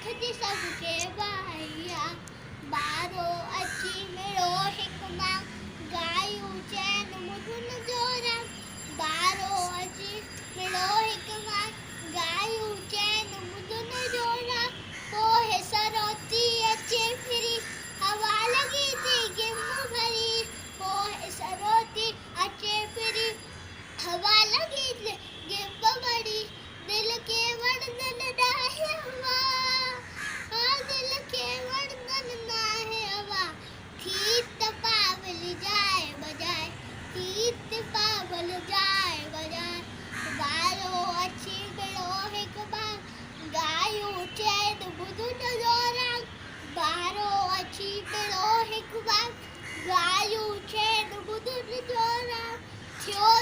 जी सबके भैया बारो अची मिलो हिकु मां गायूं चैन मुधुन जोरा बारो अची मिलो हिकु मां गायूं चैन मुधुन जोरा पोइ सरोती अचे फिरी हवा लगी थी गिम भरी पोइ सरोती अचे फिरी हवा लगी थी गिम भरी दिल के वर्णन नाहे हवा दिल के वर्णन नाहे हवा गीत पावल जाए बजाए गीत पावल जाए बजाए बारो अची मिलो हिकु मां गायूं चैन मुधुन जोरा बारो अची मिलो हिकु मां गायूं चैन मुधुन जोरा थियो